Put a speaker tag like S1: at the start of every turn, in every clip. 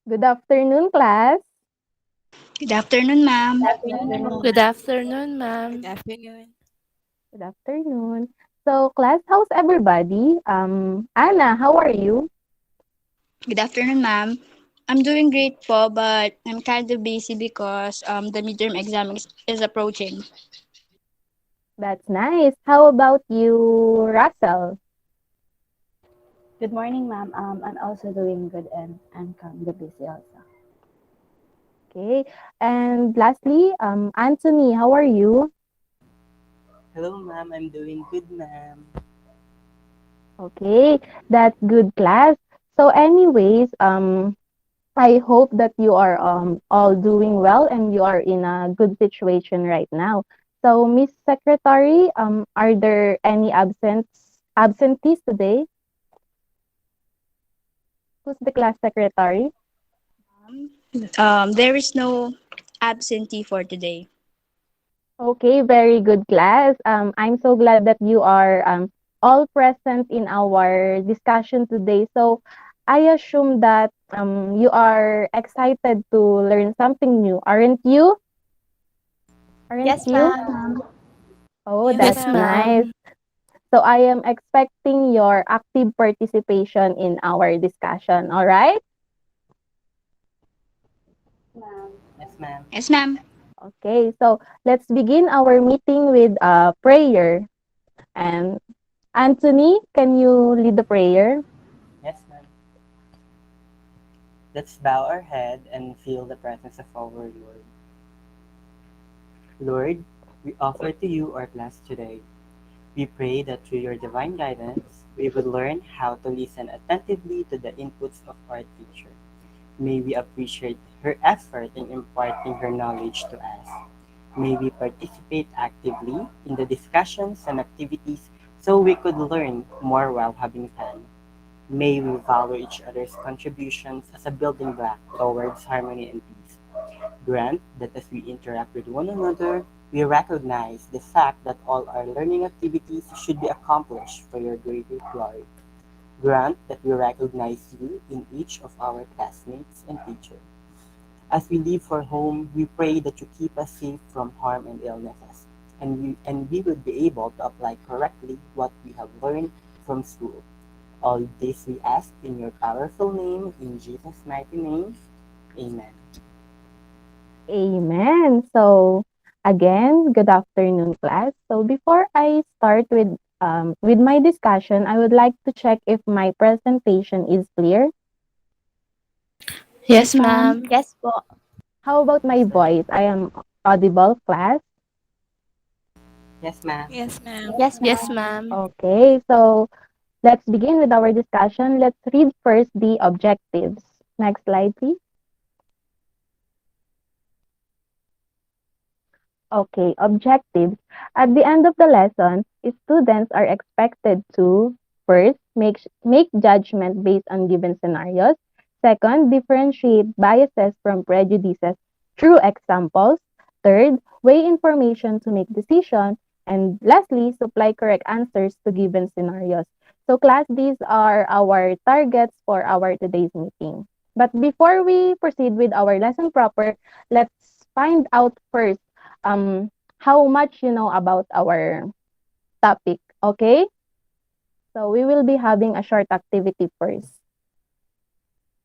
S1: Good afternoon, class.
S2: Good afternoon, ma'am.
S3: Afternoon.
S4: Good afternoon,
S3: Good
S4: ma'am.
S3: afternoon.
S1: Good afternoon. So, class, how's everybody? Anna, how are you?
S2: Good afternoon, ma'am. I'm doing great po, but I'm kind of busy because the midterm exam is approaching.
S1: That's nice. How about you, Russell?
S5: Good morning, ma'am. I'm also doing good and I'm kind of busy also.
S1: Okay. And lastly, Anthony, how are you?
S6: Hello, ma'am. I'm doing good, ma'am.
S1: Okay, that's good, class. So, anyways, I hope that you are all doing well and you are in a good situation right now. So, Miss Secretary, are there any absentees today? Who's the class secretary?
S2: There is no absentee for today.
S1: Okay, very good, class. I'm so glad that you are all present in our discussion today. So, I assume that you are excited to learn something new, aren't you? Aren't
S5: Yes,
S1: you?
S5: ma'am.
S1: Oh,
S3: Yes,
S4: Yes,
S1: that's
S3: ma'am.
S1: nice.
S4: ma'am.
S1: So, I am expecting your active participation in our discussion. All right?
S6: Yes, ma'am.
S2: Yes, ma'am.
S1: Okay, so let's begin our meeting with a prayer. And Anthony, can you lead the prayer?
S6: Yes, ma'am. Let's bow our head and feel the presence of our Lord. Lord, we offer to you our class today. We pray that through your divine guidance, we will learn how to listen attentively to the inputs of our teacher. May we appreciate her effort in imparting her knowledge to us. May we participate actively in the discussions and activities so we could learn more while having fun. May we value each other's contributions as a building block towards harmony and peace. Grant that as we interact with one another, we recognize the fact that all our learning activities should be accomplished for your greater glory. Grant that we recognize you in each of our classmates and teachers. As we leave for home, we pray that you keep us safe from harm and illnesses, and we will be able to apply correctly what we have learned from school. All this we ask in your powerful name, in Jesus' mighty name. Amen.
S1: Amen. So, again, good afternoon, class. So, before I start with my discussion, I would like to check if my presentation is clear.
S4: Yes,
S3: Ma'am.
S4: ma'am.
S5: Yes po.
S1: How about my voice? I am audible, class.
S6: Yes, ma'am.
S3: Yes, ma'am.
S5: Yes,
S4: Yes,
S5: ma'am.
S4: ma'am.
S1: Okay, so let's begin with our discussion. Let's read first the objectives. Next slide, please. Okay, objectives. At the end of the lesson, students are expected to first make judgment based on given scenarios. Second, differentiate biases from prejudices through examples. Third, weigh information to make decision. And lastly, supply correct answers to given scenarios. So class, these are our targets for our today's meeting. But before we proceed with our lesson proper, let's find out first how much you know about our topic. Okay? So we will be having a short activity first.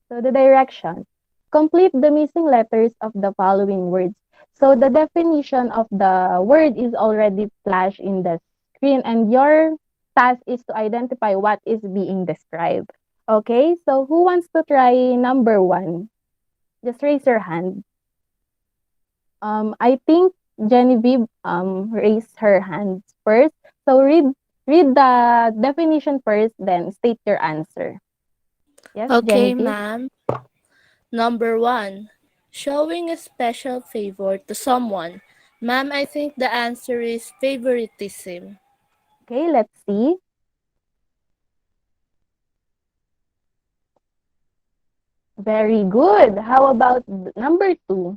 S1: So the direction. Complete the missing letters of the following words. So the definition of the word is already flashed in the screen and your task is to identify what is being described. Okay? So who wants to try number 1? Just raise your hand. I think Genevieve raised her hand first. So read the definition first, then state your answer. Yes,
S4: Okay,
S1: Genevieve.
S4: ma'am. Number one, showing a special favor to someone. Ma'am, I think the answer is favoritism.
S1: Okay, let's see. Very good. How about number 2?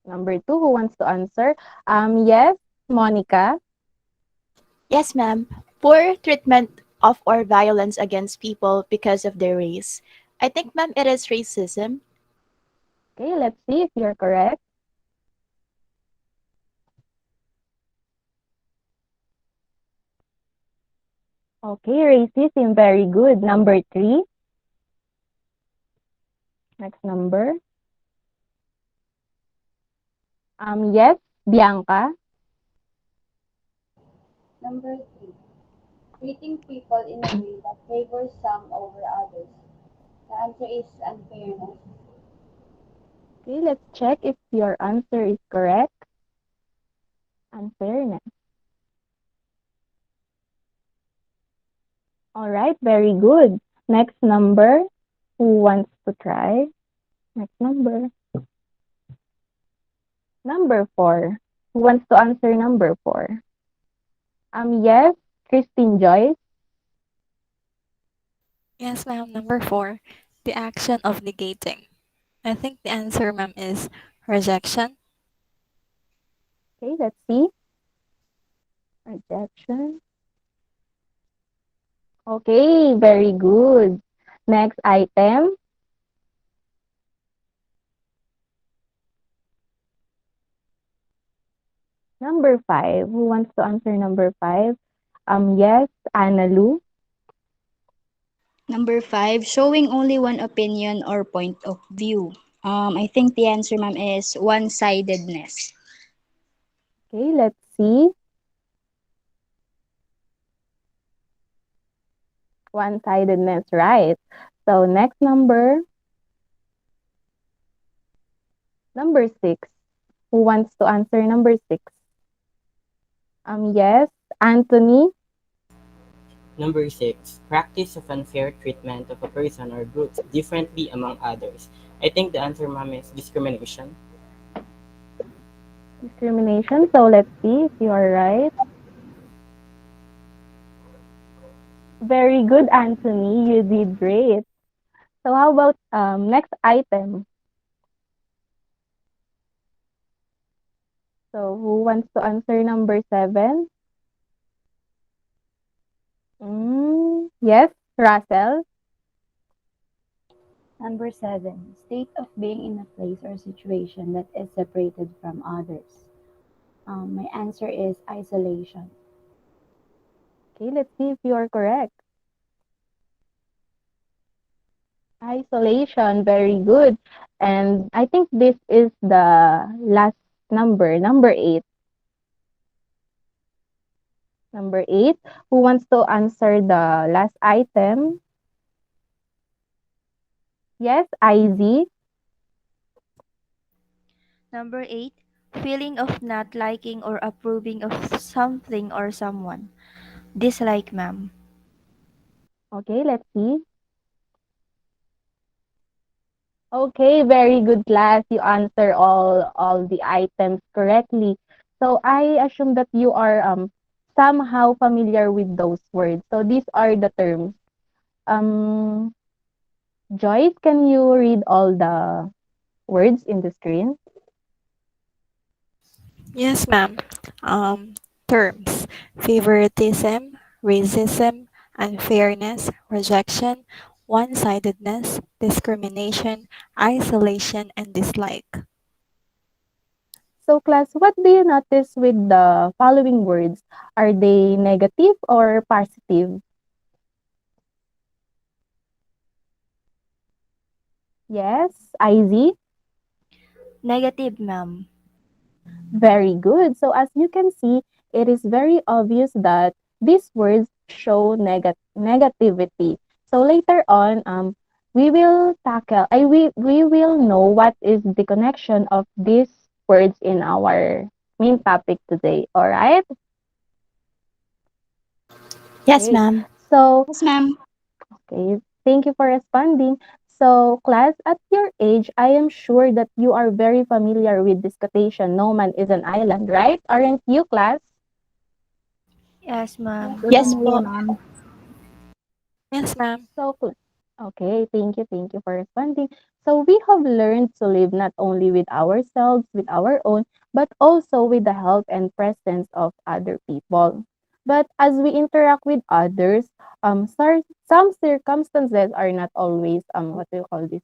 S1: Number 2, who wants to answer? Yes, Monica.
S5: Yes, ma'am. Poor treatment
S3: of or violence against people because of their race. I think, ma'am, it is racism.
S1: Okay, let's see if you're correct. Okay, racism, very good. Number three, next number. Yes, Bianca.
S5: Number 3. Treating people in a way that favors some over others. The answer is unfairness.
S1: Okay, let's check if your answer is correct. Unfairness. All right, very good. Next number. Who wants to try? Next number. Number four. Who wants to answer number four? Yes, Christine Joyce.
S7: Yes, ma'am. Number four, the action of negating. I think the answer, ma'am, is rejection.
S1: Okay, let's see. Rejection. Okay, very good. Next item. Number five. Who wants to answer number five? Yes, Anna Lou.
S2: Number 5, showing only one opinion or point of view. I think the answer, ma'am, is one-sidedness.
S1: Okay, let's see. One-sidedness, right. So next number. Number six. Who wants to answer number six? Yes, Anthony.
S6: Number 6. Practice of unfair treatment of a person or groups differently among others. I think the answer, ma'am, is discrimination.
S1: Discrimination. So let's see if you are right. Very good, Anthony. You did great. So how about next item? So who wants to answer number seven? Yes, Russell.
S5: Number 7. State of being in a place or situation that is separated from others. My answer is isolation.
S1: Okay, let's see if you are correct. Isolation, very good. And I think this is the last number, number eight. Number eight. Who wants to answer the last item? Yes, IZ.
S8: Number 8, feeling of not liking or approving of something or someone. Dislike, ma'am.
S1: Okay, let's see. Okay, very good class. You answer all the items correctly. So I assume that you are somehow familiar with those words. So these are the terms. Um Joyce, can you read all the words in the screen?
S7: Yes, ma'am. Terms: favoritism, racism, unfairness, rejection, one-sidedness, discrimination, isolation, and dislike.
S1: So class, what do you notice with the following words? Are they negative or positive? Yes, IZ.
S8: Negative, ma'am.
S1: Very good. So as you can see, it is very obvious that these words show negativity. So later on, we will tackle, we will know what is the connection of these words in our main topic today. All right?
S3: Yes,
S1: Okay.
S3: ma'am.
S1: So,
S2: Yes, ma'am.
S1: okay, thank you for responding. So, class, at your age, I am sure that you are very familiar with this quotation, no man is an island, right? Aren't you, class?
S8: Yes, ma'am.
S3: Yes
S2: Familiar,
S3: po.
S2: ma'am.
S7: Yes, ma'am.
S1: So, okay, thank you for responding. So, we have learned to live not only with ourselves, with our own, but also with the help and presence of other people. But as we interact with others, some circumstances are not always what do you call this,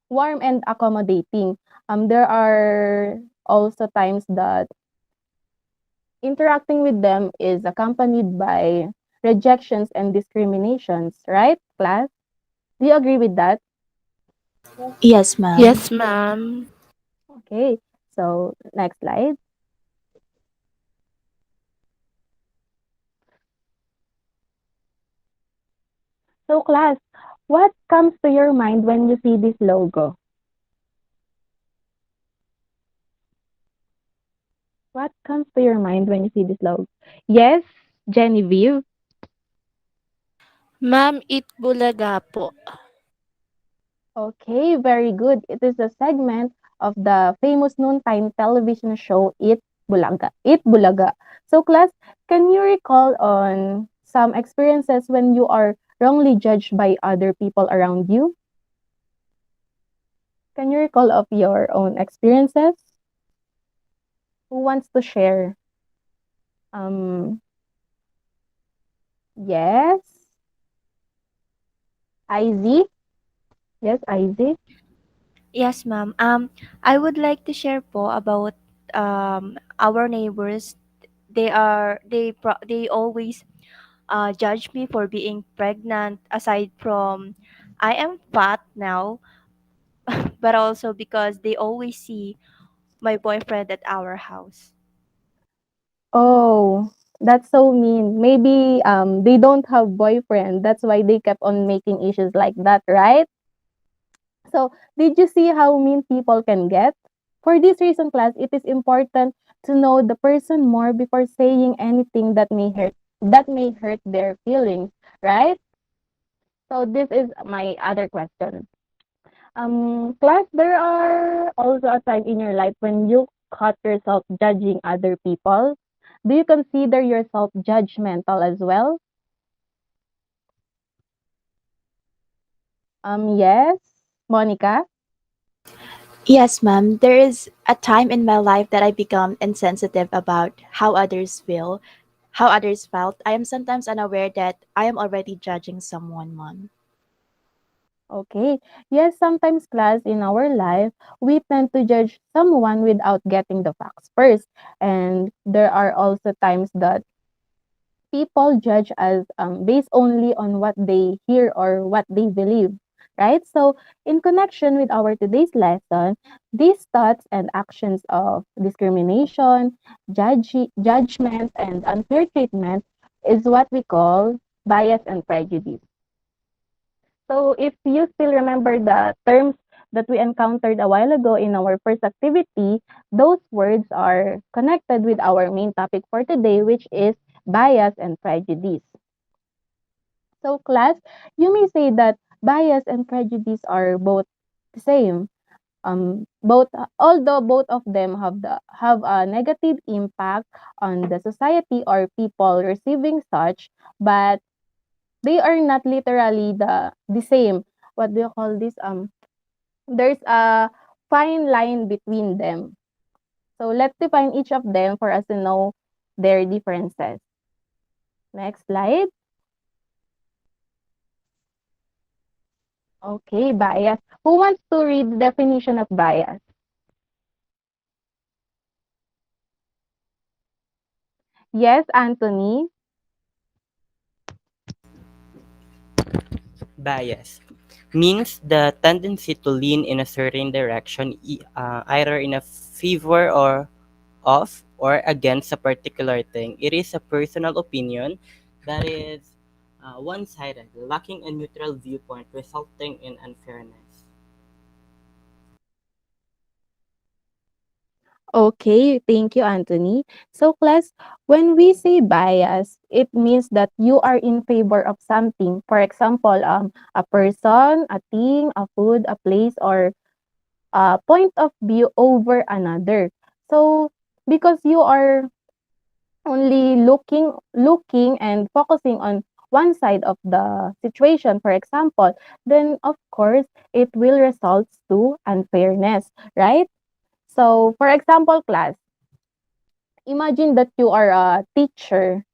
S1: warm and accommodating. There are also times that interacting with them is accompanied by rejections and discriminations, right, class? Do you agree with that?
S3: Yes, ma'am.
S4: Yes, ma'am.
S1: Okay, so next slide. So, class, what comes to your mind when you see this logo? What comes to your mind when you see this logo? Yes, Genevieve.
S4: Ma'am, eat bulaga po.
S1: Okay, very good. It is a segment of the famous noontime television show Eat Bulaga. Eat Bulaga. So, class, can you recall on some experiences when you are wrongly judged by other people around you? Can you recall of your own experiences? Who wants to share? Um, yes, Izzy. Yes, Izzy.
S8: Yes, ma'am. I would like to share po about our neighbors. They always judge me for being pregnant. Aside from, I am fat now, but also because they always see my boyfriend at our house.
S1: Oh, that's so mean. Maybe they don't have boyfriend. That's why they kept on making issues like that, right? So, did you see how mean people can get? For this reason, class, it is important to know the person more before saying anything that may hurt their feelings, right? So this is my other question. Class, there are also a time in your life when you caught yourself judging other people. Do you consider yourself judgmental as well? Yes, Monica.
S3: Yes, ma'am. There is a time in my life that I become insensitive about how others felt. I am sometimes unaware that I am already judging someone, ma'am.
S1: Okay. Yes, sometimes class in our life, we tend to judge someone without getting the facts first. And there are also times that people judge us based only on what they hear or what they believe, right? So, in connection with our today's lesson, these thoughts and actions of discrimination, judgment, and unfair treatment is what we call bias and prejudice. So, if you still remember the terms that we encountered a while ago in our first activity, those words are connected with our main topic for today, which is bias and prejudice. So, class, you may say that bias and prejudice are both the same. Although both of them have a negative impact on the society or people receiving such, but they are not literally the same. What do you call this? There's a fine line between them. So let's define each of them for us to know their differences. Next slide. Okay, bias. Who wants to read the definition of bias? Yes, Anthony.
S6: Bias means the tendency to lean in a certain direction, either in a favor or of or against a particular thing. It is a personal opinion that is one-sided, lacking a neutral viewpoint, resulting in unfairness.
S1: Okay, thank you, Anthony. So, class, when we say bias, it means that you are in favor of something. For example, a person, a thing, a food, a place, or a point of view over another. So, because you are only looking and focusing on one side of the situation, for example, then of course it will result to unfairness, right? So, for example, class, imagine that you are a teacher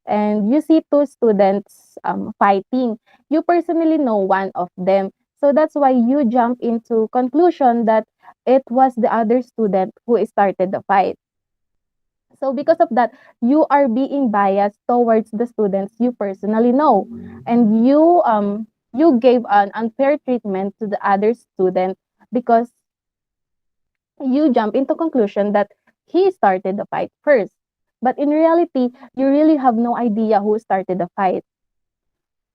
S1: and you see two students fighting. You personally know one of them. So that's why you jump into conclusion that it was the other student who started the fight. So because of that, you are being biased towards the students you personally know, and you gave an unfair treatment to the other student because you jump into conclusion that he started the fight first. But in reality, you really have no idea who started the fight.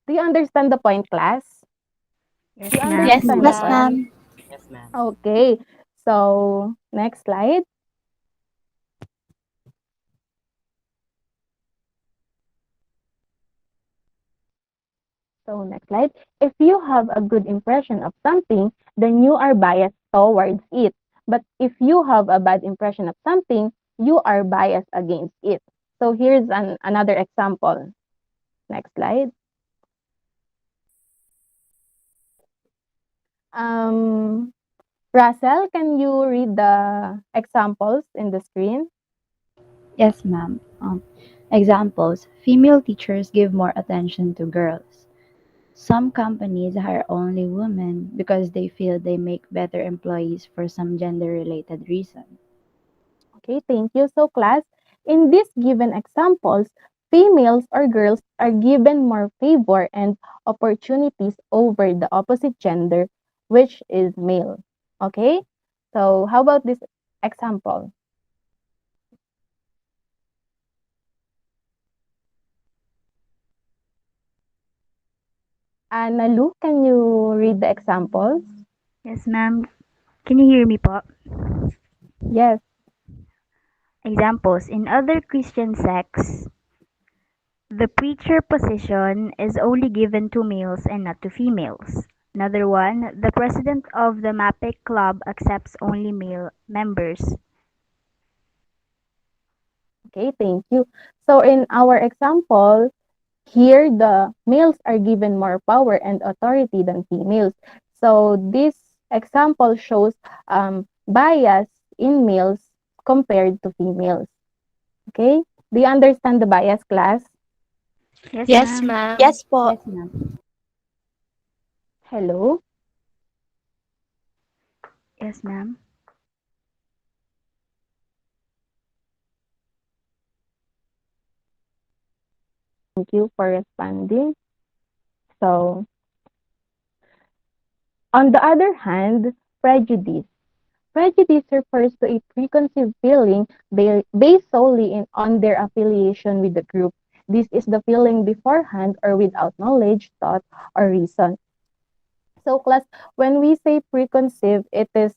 S1: Do you understand the point, class?
S5: Yes,
S1: Do you
S5: ma'am.
S3: Yes,
S1: understand the
S3: yes,
S1: point?
S4: Ma'am.
S3: ma'am.
S6: Yes, ma'am.
S1: Okay. So, next slide. So, next slide. If you have a good impression of something, then you are biased towards it. But if you have a bad impression of something, you are biased against it. So, here's another example. Next slide. Um, Russell, can you read the examples in the screen?
S5: Yes, ma'am. Examples: female teachers give more attention to girls. Some companies hire only women because they feel they make better employees for some gender related reason.
S1: Okay, thank you. So, class, in these given examples, females or girls are given more favor and opportunities over the opposite gender, which is male. Okay, so how about this example? Nalu, can you read the examples?
S9: Yes, ma'am. Can you hear me po?
S1: Yes.
S9: Examples: in other Christian sects, the preacher position is only given to males and not to females. Another one, the president of the MAPIC club accepts only male members.
S1: Okay, thank you. So, in our example, here, the males are given more power and authority than females. So this example shows bias in males compared to females. Okay? Do you understand the bias, class?
S9: Yes,
S4: Yes,
S9: ma'am.
S4: ma'am.
S3: Yes po.
S5: Yes, ma'am.
S1: Hello?
S9: Yes, ma'am.
S1: Thank you for responding. So, on the other hand, prejudice. Prejudice refers to a preconceived feeling based solely on their affiliation with the group. This is the feeling beforehand or without knowledge, thought, or reason. So, class, when we say preconceived, it is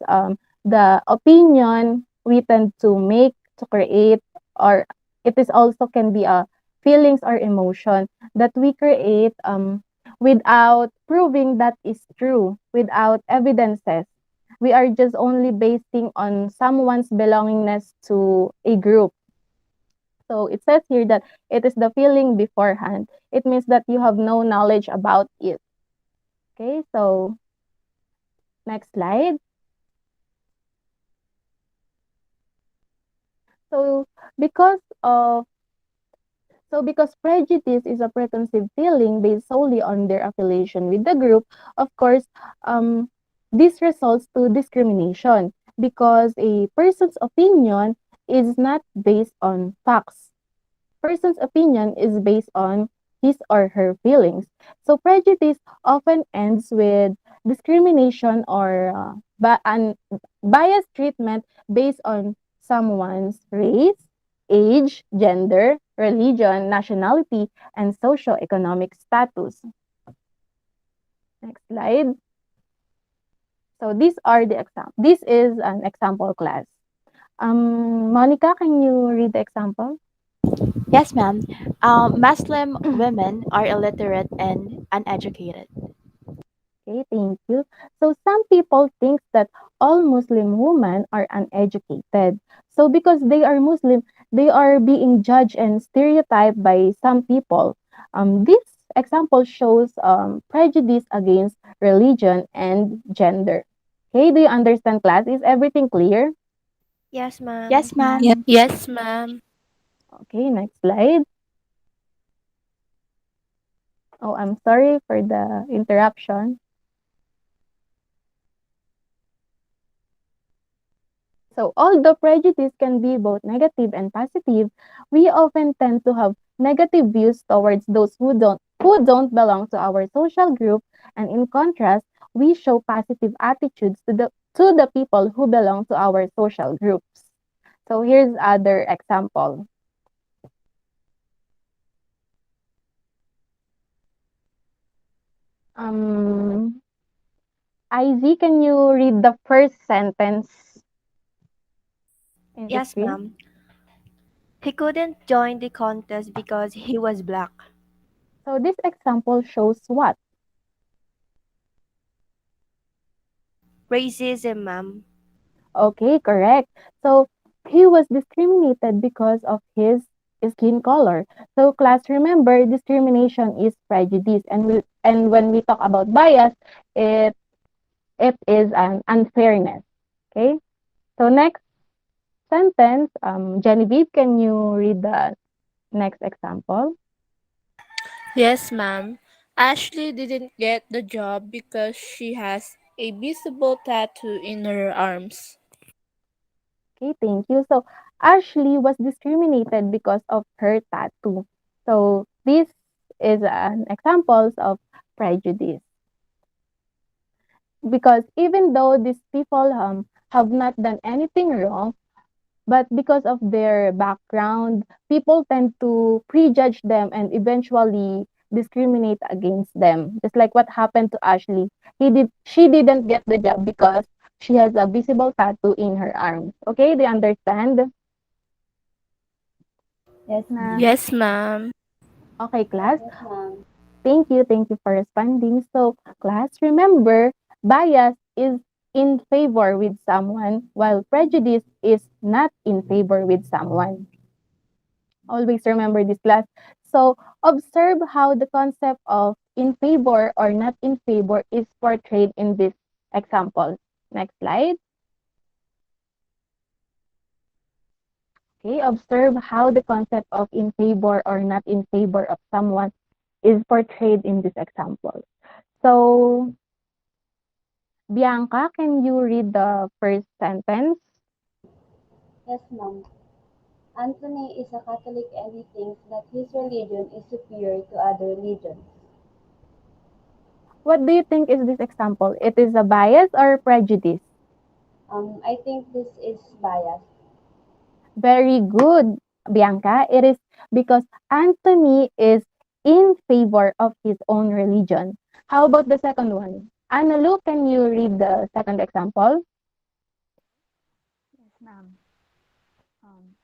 S1: the opinion we tend to make, to create, or it is also can be a feelings or emotion that we create without proving that is true, without evidences. We are just only basing on someone's belongingness to a group. So it says here that it is the feeling beforehand. It means that you have no knowledge about it. Okay, so next slide. So because of because prejudice is a preconceived feeling based solely on their affiliation with the group, of course, um, this results to discrimination because a person's opinion is not based on facts. Person's opinion is based on his or her feelings. So prejudice often ends with discrimination or biased treatment based on someone's race, age, gender, religion, nationality, and socioeconomic status. Next slide. So these are the example. This is an example class. Monica, can you read the example?
S3: Yes, ma'am. Muslim women are illiterate and uneducated.
S1: Okay, thank you. So some people think that all Muslim women are uneducated. So because they are Muslim, they are being judged and stereotyped by some people. This example shows prejudice against religion and gender. Okay, do you understand, class? Is everything clear?
S8: Yes, ma'am.
S3: Yes,
S5: Yes,
S3: ma'am.
S7: Yes.
S5: ma'am.
S4: Yes, ma'am.
S1: Okay, next slide. Oh, I'm sorry for the interruption. So, although prejudice can be both negative and positive, we often tend to have negative views towards those who don't belong to our social group, and in contrast, we show positive attitudes to the people who belong to our social groups. So, here's other example. Um, Iz, can you read the first sentence in the
S8: Yes,
S1: screen?
S8: ma'am. He couldn't join the contest because he was black.
S1: So, this example shows what?
S8: Racism, ma'am.
S1: Okay, correct. So he was discriminated because of his skin color. So class, remember, discrimination is prejudice, and when we talk about bias, it it is an unfairness. Okay. So next sentence, Genevieve, can you read the next example?
S4: Yes, ma'am. Ashley didn't get the job because she has a visible tattoo in her arms.
S1: Okay, thank you. So Ashley was discriminated because of her tattoo. So this is an examples of prejudice. Because even though these people have not done anything wrong, but because of their background, people tend to prejudge them and eventually discriminate against them. Just like what happened to Ashley. She didn't get the job because she has a visible tattoo in her arms. Okay, do you understand?
S5: Yes, ma'am.
S4: Yes, ma'am.
S1: Okay, class. Thank you for responding. So, class, remember, bias is in favor with someone, while prejudice is not in favor with someone. Always remember this, class. So, observe how the concept of in favor or not in favor is portrayed in this example. Next slide. Okay, observe how the concept of in favor or not in favor of someone is portrayed in this example. So, Bianca, can you read the first sentence?
S10: Yes, ma'am. Anthony is a Catholic and he thinks that his religion is superior to other religions.
S1: What do you think is this example? It is a bias or prejudice?
S10: I think this is bias.
S1: Very good, Bianca. It is because Anthony is in favor of his own religion. How about the second one? Analu, can you read the second example?
S9: Yes, ma'am. Um,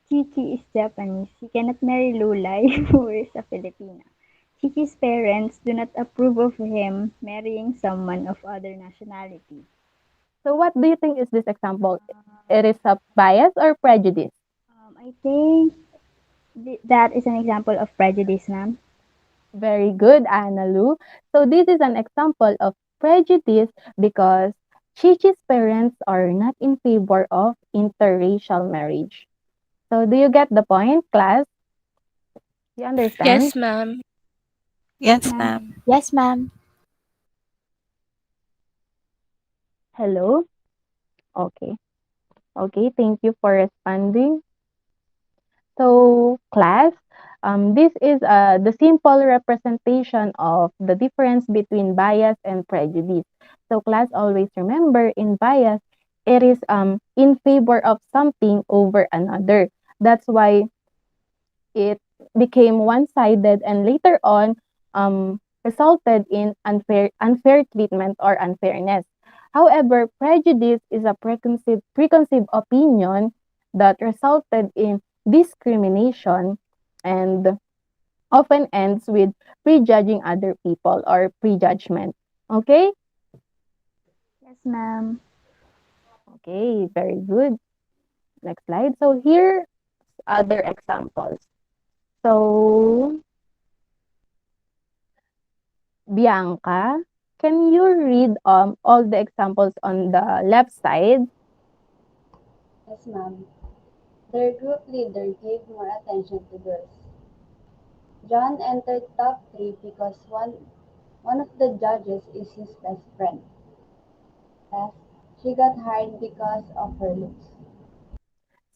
S9: Chichi is Japanese. She cannot marry Lulay, who is a Filipina. Chichi's parents do not approve of him marrying someone of other nationality.
S1: So what do you think is this example? It is a bias or prejudice?
S9: I think that is an example of prejudice, ma'am.
S1: Very good, Analu. So this is an example of prejudice because Chichi's parents are not in favor of interracial marriage. So do you get the point, class? Do you understand?
S4: Yes, ma'am.
S9: Yes,
S7: Yes,
S9: ma'am.
S7: ma'am.
S3: Yes, ma'am.
S1: Hello? Okay. Okay, thank you for responding. So, class, this is the simple representation of the difference between bias and prejudice. So, class, always remember in bias, it is in favor of something over another. That's why it became one-sided and later on resulted in unfair treatment or unfairness. However, prejudice is a preconceived opinion that resulted in discrimination and often ends with prejudging other people or prejudgment. Okay?
S9: Yes, ma'am.
S1: Okay, very good. Next slide. So here other examples. So Bianca, can you read all the examples on the left side?
S10: Yes, ma'am. Their group leader gave more attention to girls. John entered top 3 because one of the judges is his best friend. Yes, she got hired because of her looks.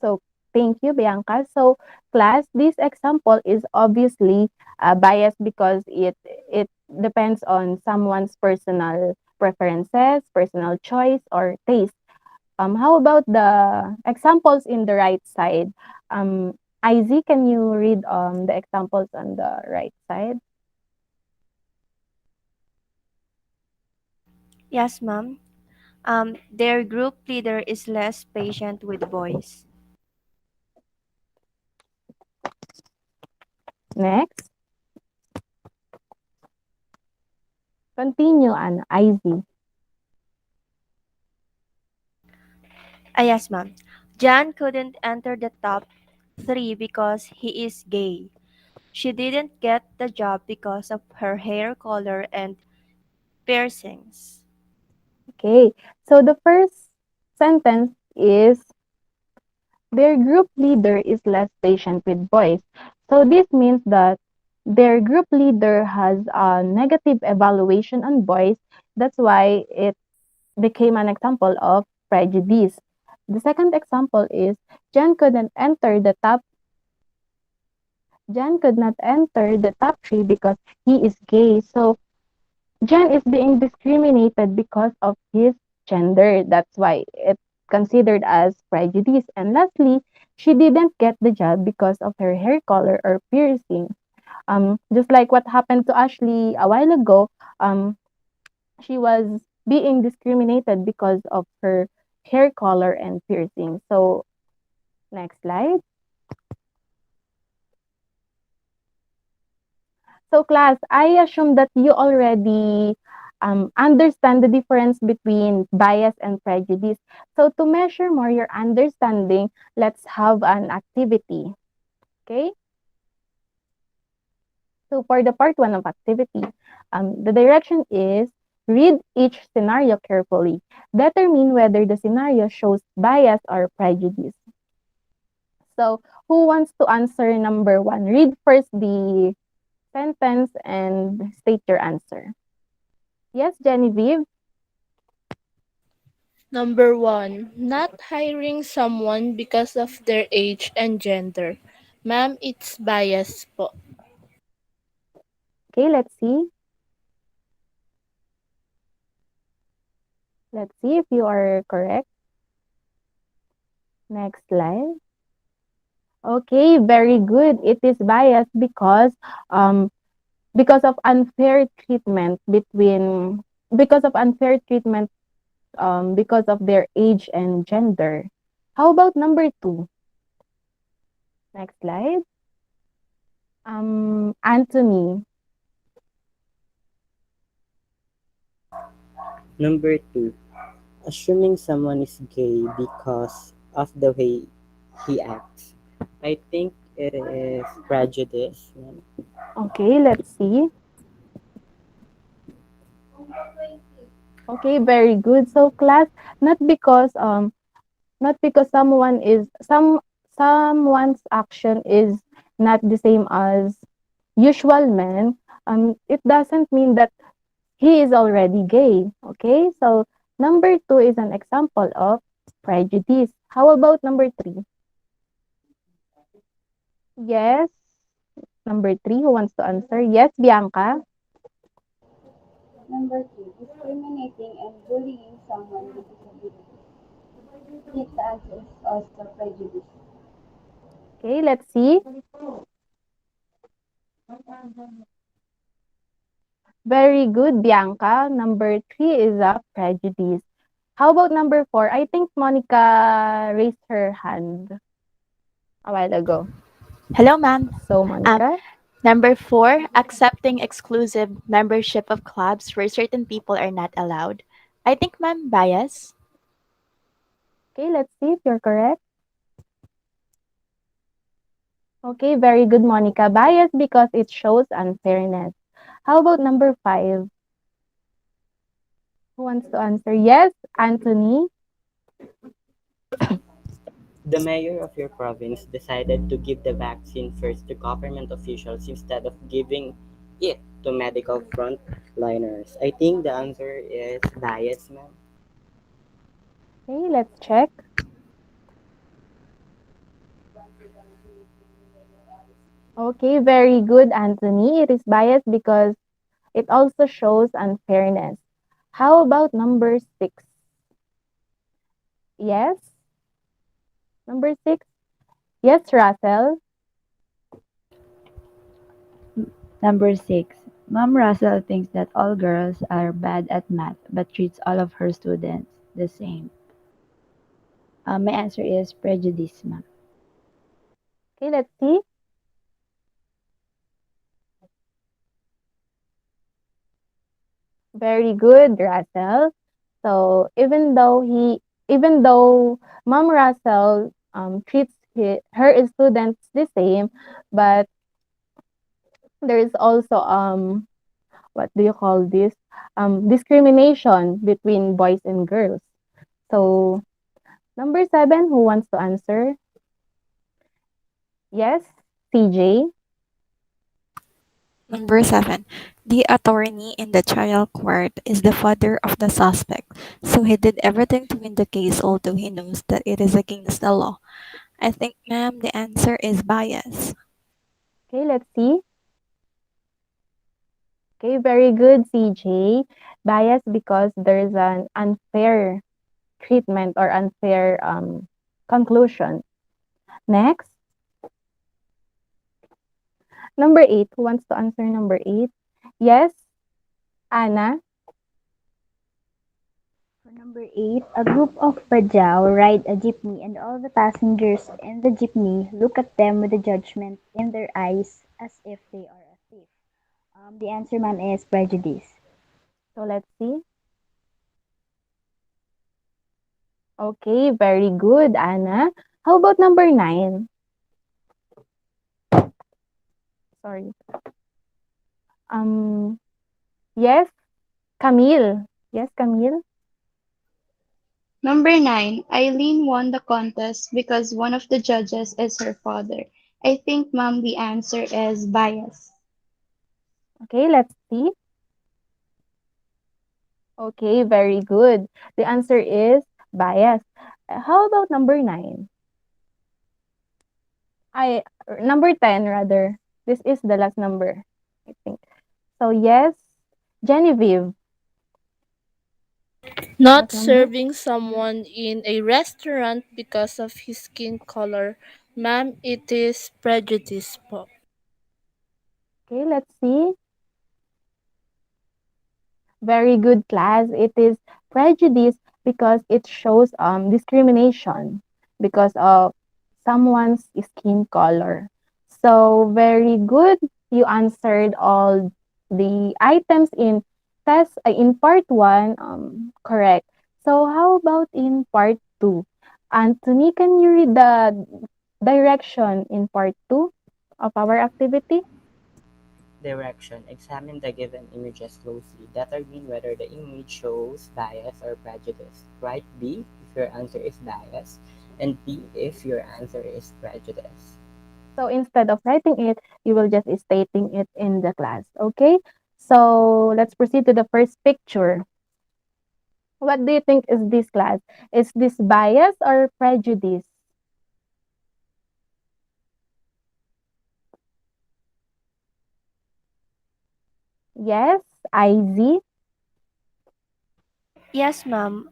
S1: So thank you, Bianca. So class, this example is obviously biased because it depends on someone's personal preferences, personal choice, or taste. How about the examples in the right side? Izzy, can you read the examples on the right side?
S8: Yes, ma'am. Their group leader is less patient with boys.
S1: Next, continue, Izzy.
S8: Yes, ma'am. Jan couldn't enter the top 3 because he is gay. She didn't get the job because of her hair color and piercings.
S1: Okay, so the first sentence is their group leader is less patient with boys. So this means that their group leader has a negative evaluation on boys. That's why it became an example of prejudice. The second example is Jen couldn't enter the top Jen could not enter the top 3 because he is gay. So Jen is being discriminated because of his gender. That's why it's considered as prejudice. And lastly, she didn't get the job because of her hair color or piercing. Just like what happened to Ashley a while ago, she was being discriminated because of her hair color and piercing. So next slide. So class, I assume that you already understand the difference between bias and prejudice. So to measure more your understanding, let's have an activity. Okay? So for the part one of activity, the direction is read each scenario carefully. Determine whether the scenario shows bias or prejudice. So who wants to answer number one? Read first the sentence and state your answer. Yes, Genevieve?
S4: Number one, not hiring someone because of their age and gender. Ma'am, it's bias po.
S1: Okay, let's see. Let's see if you are correct. Next slide. Okay, very good. It is biased um because of unfair treatment because of unfair treatment because of their age and gender. How about number two? Next slide. Anthony.
S6: Number 2. Assuming someone is gay because of the way he acts. I think it is prejudice.
S1: Okay, let's see. Okay, very good. So class, not because not because someone's action is not the same as usual men, it doesn't mean that he is already gay. Okay, so number two is an example of prejudice. How about number three? Yes, number three, who wants to answer? Yes, Bianca.
S10: Number 3, discriminating and bullying someone with disabilities. Yes, the answer is also prejudice.
S1: Okay, let's see. Very good, Bianca. Number three is a prejudice. How about number four? I think Monica raised her hand a while ago.
S3: Hello, ma'am.
S1: So,
S3: Um,
S1: Monica.
S3: Number 4, accepting exclusive membership of clubs where certain people are not allowed. I think, ma'am, bias.
S1: Okay, let's see if you're correct. Okay, very good, Monica. Bias because it shows unfairness. How about number five? Who wants to answer? Yes, Anthony.
S6: The mayor of your province decided to give the vaccine first to government officials instead of giving it to medical frontliners. I think the answer is bias, ma'am.
S1: Okay, let's check. Okay, very good, Anthony. It is biased because it also shows unfairness. How about number six? Yes? Number six? Yes, Russell.
S5: Number 6. Mom Russell thinks that all girls are bad at math but treats all of her students the same. My answer is prejudice, ma'am.
S1: Okay, let's see. Very good, Russell. So even though Mom Russell treats her students the same, but there is also what do you call this? Discrimination between boys and girls. So number seven, who wants to answer? Yes, CJ.
S7: Number 7. The attorney in the trial court is the father of the suspect, so he did everything to win the case although he knows that it is against the law. I think, ma'am, the answer is bias.
S1: Okay, let's see. Okay, very good, CJ. Bias because there's an unfair treatment or unfair conclusion. Next, number eight. Who wants to answer number eight? Yes, Anna.
S9: For number 8, a group of Bajau ride a jeepney and all the passengers in the jeepney look at them with a judgment in their eyes as if they are a thief. The answer, ma'am, is prejudice.
S1: So let's see. Okay, very good, Anna. How about number nine? Sorry. Um, yes, Camille. Yes, Camille.
S2: Number 9, Eileen won the contest because one of the judges is her father. I think, ma'am, the answer is bias.
S1: Okay, let's see. Okay, very good. The answer is bias. How about number nine? Number 10 rather. This is the last number, I think. So yes, Genevieve.
S4: Not
S1: Last number.
S4: serving someone in a restaurant because of his skin color. Ma'am, it is prejudice po.
S1: Okay, let's see. Very good, class. It is prejudice because it shows discrimination because of someone's skin color. So very good. You answered all the items in in part one correct. So how about in part two? Anthony, can you read the direction in part two of our activity?
S6: Direction. Examine the given images closely. Determine whether the image shows bias or prejudice. Write B if your answer is bias and P if your answer is prejudice.
S1: So instead of writing it, you will just stating it in the class. Okay? So let's proceed to the first picture. What do you think is this class? Is this bias or prejudice? Yes, IZ.
S8: Yes, ma'am.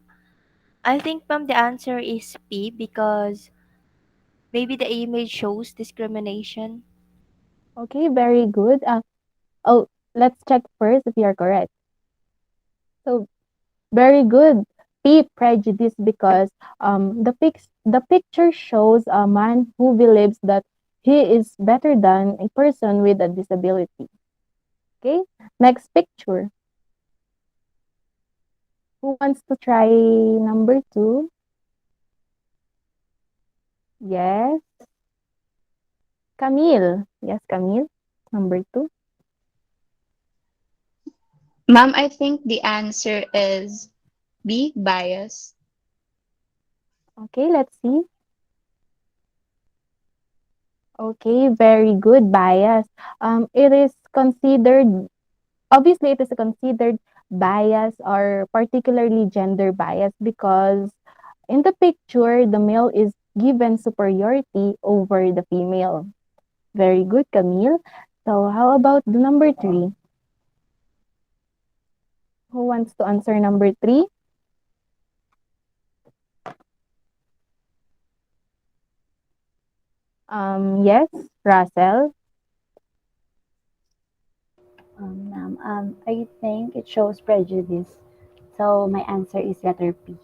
S8: I think, ma'am, the answer is P because maybe the image shows discrimination.
S1: Okay, very good. Oh, let's check first if you are correct. So very good. P prejudice because the picture shows a man who believes that he is better than a person with a disability. Okay, next picture. Who wants to try number two? Yes, Camille. Yes, Camille. Number two.
S2: Ma'am, I think the answer is B, bias.
S1: Okay, let's see. Okay, very good bias. It is considered, obviously, it is considered bias or particularly gender bias because in the picture, the male is given superiority over the female. Very good, Camille. So, how about the number three? Who wants to answer number three? Yes, Russell.
S5: Ma'am, I think it shows prejudice. So my answer is letter P.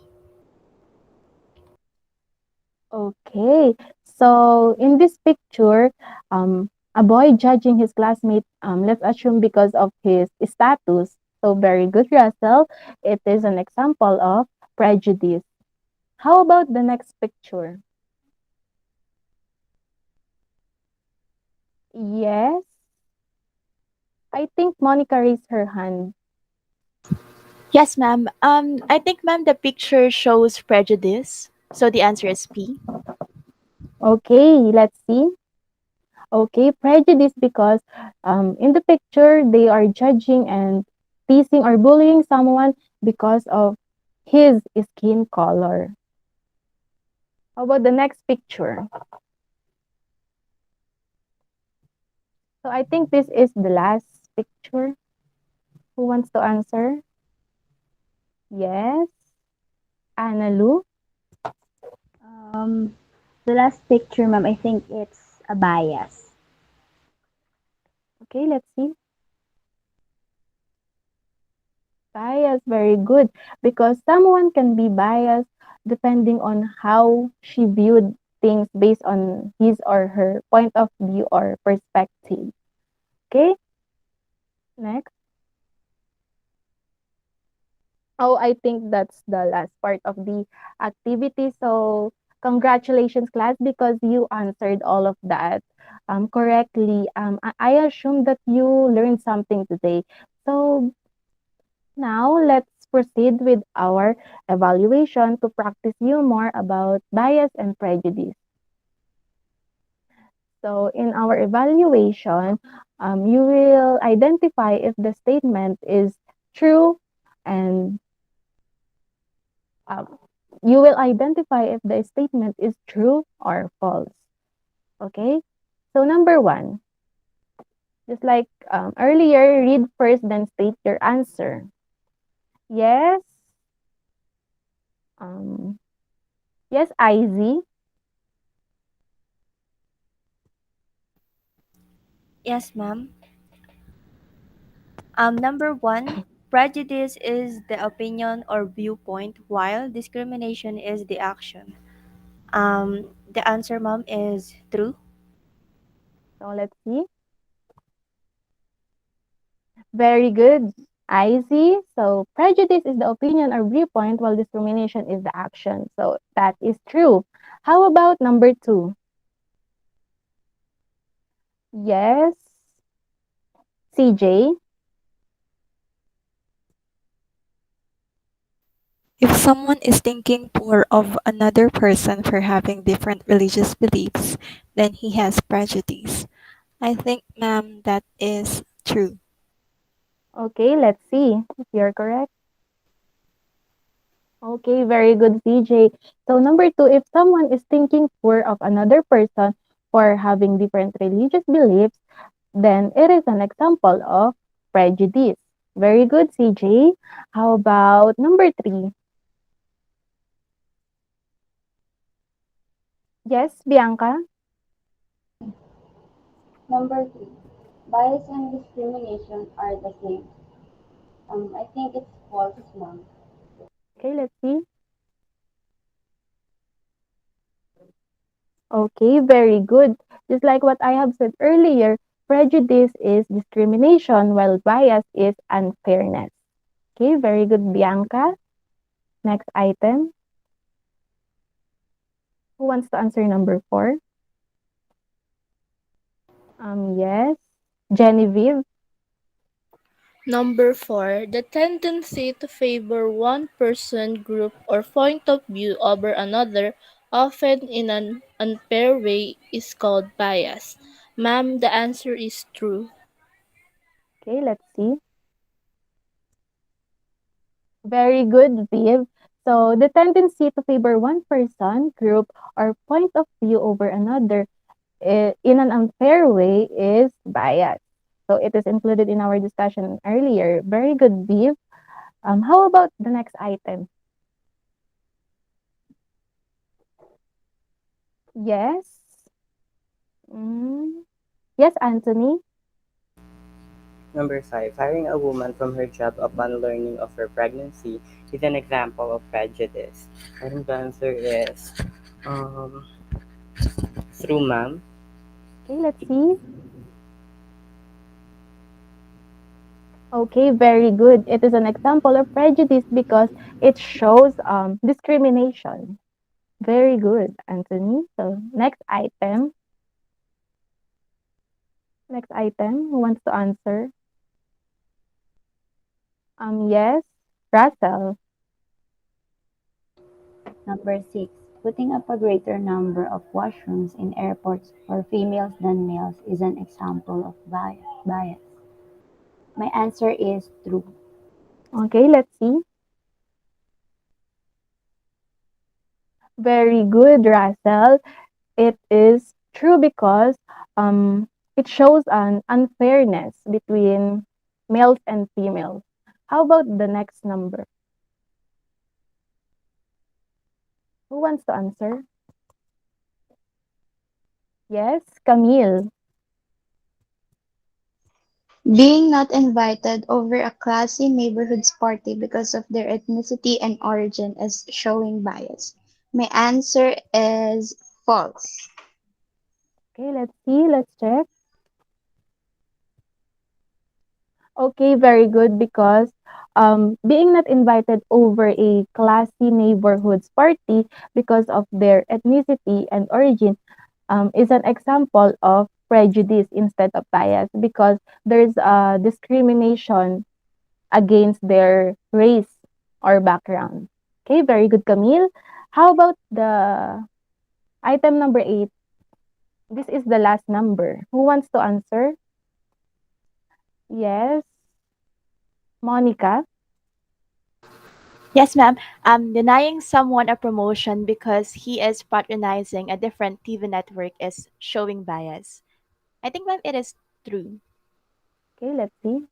S1: Okay. So, in this picture, a boy judging his classmate, let's assume because of his status. So, very good, Russell. It is an example of prejudice. How about the next picture? Yes, I think Monica raised her hand.
S3: Yes, ma'am. I think, ma'am, the picture shows prejudice. So the answer is P.
S1: Okay, let's see. Okay, prejudice because in the picture they are judging and teasing or bullying someone because of his skin color. How about the next picture? So I think this is the last picture. Who wants to answer? Yes, Analu.
S9: Um, the last picture, ma'am, I think it's a bias.
S1: Okay, let's see. Bias, very good. Because someone can be biased depending on how she viewed things based on his or her point of view or perspective. Okay, next. Oh, I think that's the last part of the activity. So, congratulations, class, because you answered all of that correctly. I assume that you learned something today. So, now let's proceed with our evaluation to practice you more about bias and prejudice. So, in our evaluation, you will identify if the statement is true and um, you will identify if the statement is true or false. Okay? So, number one, just like earlier, read first, then state your answer. Yes. Um, yes, IZ.
S8: Yes, ma'am. Number one, prejudice is the opinion or viewpoint, while discrimination is the action. The answer, ma'am, is true.
S1: So, let's see. Very good. IZ. So, prejudice is the opinion or viewpoint, while discrimination is the action. So, that is true. How about number two? Yes, CJ.
S7: If someone is thinking poor of another person for having different religious beliefs, then he has prejudice. I think, ma'am, that is true.
S1: Okay, let's see if you're correct. Okay, very good, CJ. So, number two, if someone is thinking poor of another person for having different religious beliefs, then it is an example of prejudice. Very good, CJ. How about number three? Yes, Bianca.
S10: Number three, bias and discrimination are the same. I think it's false, ma'am.
S1: Okay, let's see. Okay, very good. Just like what I have said earlier, prejudice is discrimination while bias is unfairness. Okay, very good, Bianca. Next item. Who wants to answer number four? Yes. Genevieve.
S4: Number 4, the tendency to favor one person, group, or point of view over another often in an unfair way, is called bias. Ma'am, the answer is true.
S1: Okay, let's see. Very good, Viv. So the tendency to favor one person, group, or point of view over another in an unfair way is bias. So it is included in our discussion earlier. Very good, Viv. How about the next item? Yes. Mm. Yes, Anthony.
S6: Number 5. Firing a woman from her job upon learning of her pregnancy is an example of prejudice. I think the answer is um, through, ma'am.
S1: Okay, let's see. Okay, very good. It is an example of prejudice because it shows discrimination. Very good, Anthony. So next item. Next item. Who wants to answer? Yes, Russell.
S5: Number 6. Putting up a greater number of washrooms in airports for females than males is an example of bias. My answer is true.
S1: Okay, let's see. Very good, Russell. It is true because it shows an unfairness between males and females. How about the next number? Who wants to answer? Yes, Camille.
S2: Being not invited over a classy neighborhood's party because of their ethnicity and origin is showing bias. My answer is false.
S1: Okay, let's see. Let's check. Okay, very good because being not invited over a classy neighborhood's party because of their ethnicity and origin is an example of prejudice instead of bias because there's a discrimination against their race or background. Okay, very good, Camille. How about the item number 8? This is the last number. Who wants to answer? Yes, Monica.
S3: Yes, ma'am. Denying someone a promotion because he is patronizing a different TV network is showing bias. I think, ma'am, it is true.
S1: Okay, let's see.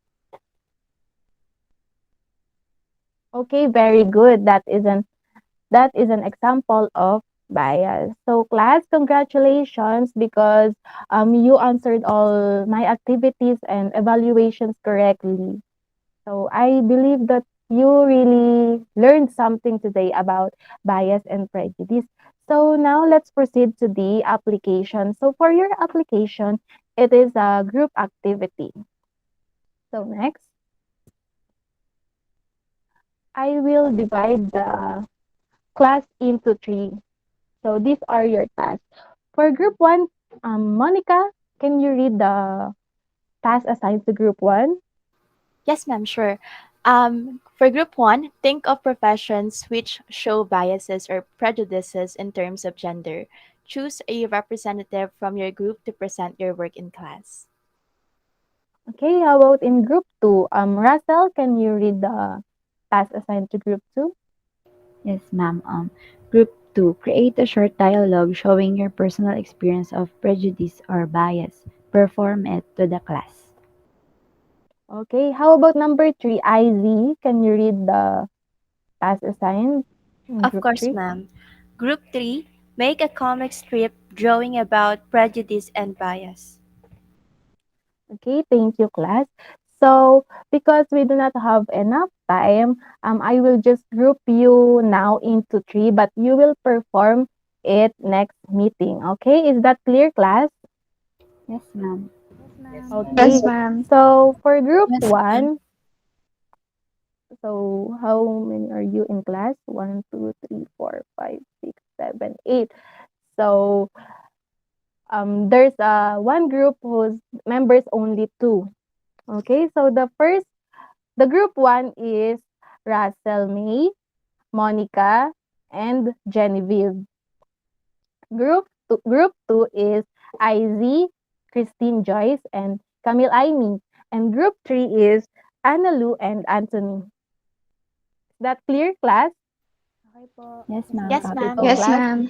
S1: Okay, very good. That is an example of bias. So class, congratulations because you answered all my activities and evaluations correctly. So I believe that you really learned something today about bias and prejudice. So now let's proceed to the application. So for your application, it is a group activity. So next, I will divide the class into three. So these are your tasks. For group one, Monica, can you read the task assigned to group one?
S3: Yes, ma'am, sure. For group one, think of professions which show biases or prejudices in terms of gender. Choose a representative from your group to present your work in class.
S1: Okay, how about in group two? Russell, can you read the task assigned to group two?
S5: Yes, ma'am. Group 2. Create a short dialogue showing your personal experience of prejudice or bias. Perform it to the class.
S1: Okay, how about number three? IZ, can you read the task assigned in
S8: Of
S1: group
S8: course,
S1: three?
S8: ma'am. Group 3, make a comic strip drawing about prejudice and bias.
S1: Okay, thank you, class. So, because we do not have enough time, I will just group you now into three, but you will perform it next meeting. Okay, is that clear, class?
S5: Yes, ma'am.
S6: Yes, ma'am.
S1: Okay,
S9: Yes, ma'am.
S1: so for group
S4: Yes, ma'am.
S1: one, so how many are you in class? One, two, three, four, five, six, seven, eight. So, there's one group whose members only two. Okay, so the group one is Russell May, Monica, and Genevieve. Group 2 is IZ, Christine Joyce, and Camille Aimee. And group 3 is Anna Lou and Anthony. Is that clear, class?
S5: Okay po.
S9: Yes,
S5: Yes,
S9: ma'am.
S3: Yes,
S5: ma'am.
S9: Copy
S3: ma'am.
S1: So,
S2: Yes,
S9: po.
S1: class,
S2: ma'am.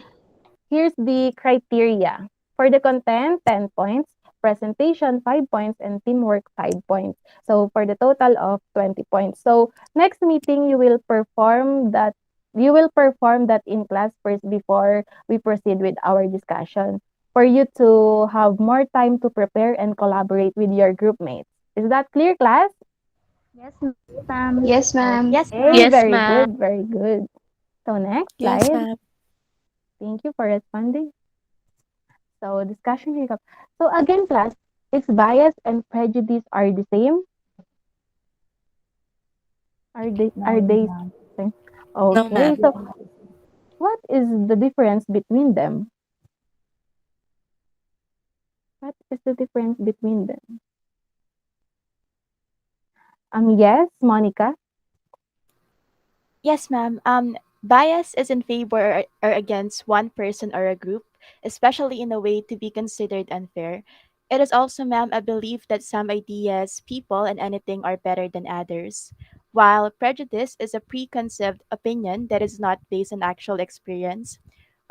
S1: here's the criteria. For the content, 10 points, presentation, 5 points, and teamwork, 5 points. So, for the total of 20 points. So, next meeting, you will perform that in class first before we proceed with our discussion for you to have more time to prepare and collaborate with your group mates. Is that clear, class?
S9: Yes, ma'am.
S2: Yes, ma'am.
S3: Yes,
S1: Okay,
S3: ma'am.
S4: Yes,
S1: very
S4: ma'am.
S1: good, very good. So, next
S7: Yes,
S1: slide.
S7: ma'am.
S1: Thank you for responding. So, discussion recap. So, again, class, is bias and prejudice are the same? Are they
S9: No, ma'am.
S1: same?
S7: No,
S1: Okay,
S7: ma'am.
S1: so
S9: They are not the same.
S1: what is the difference between them? What is the difference between them? Yes, Monica.
S3: Yes, ma'am. Bias is in favor or against one person or a group, especially in a way to be considered unfair. It is also, ma'am, a belief that some ideas, people, and anything are better than others, while prejudice is a preconceived opinion that is not based on actual experience,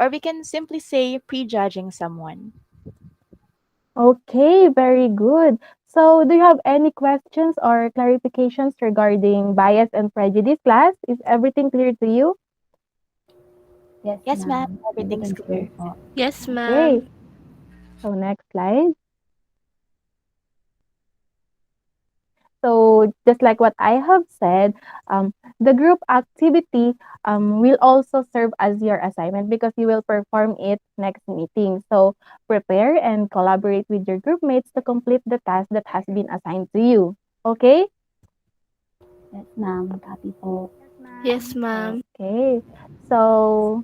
S3: or we can simply say prejudging someone.
S1: Okay, very good. So, do you have any questions or clarifications regarding bias and prejudice, class? Is everything clear to you?
S9: Yes,
S3: Yes, ma'am.
S9: ma'am.
S3: Everything's
S9: Everything's clear
S3: clear.
S9: po.
S4: Yes,
S1: Okay,
S4: ma'am.
S1: so next slide. So just like what I have said, the group activity will also serve as your assignment because you will perform it next meeting. So prepare and collaborate with your group mates to complete the task that has been assigned to you. Okay?
S9: Yes, ma'am. Copy po.
S5: Yes, ma'am.
S4: Yes, ma'am.
S1: Okay. So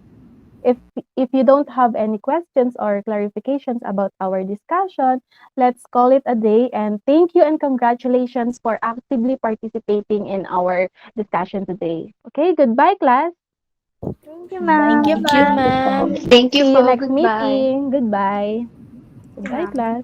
S1: if if you don't have any questions or clarifications about our discussion, let's call it a day and thank you and congratulations for actively participating in our discussion today. Okay, goodbye class.
S5: Thank you,
S3: Thank you,
S5: ma'am.
S4: Thank you,
S3: ma'am.
S9: Thank you po.
S4: ma'am.
S2: Thank you
S1: See you
S2: po.
S1: next
S2: Goodbye.
S1: meeting. Goodbye. Goodbye
S5: Salamat.
S1: class.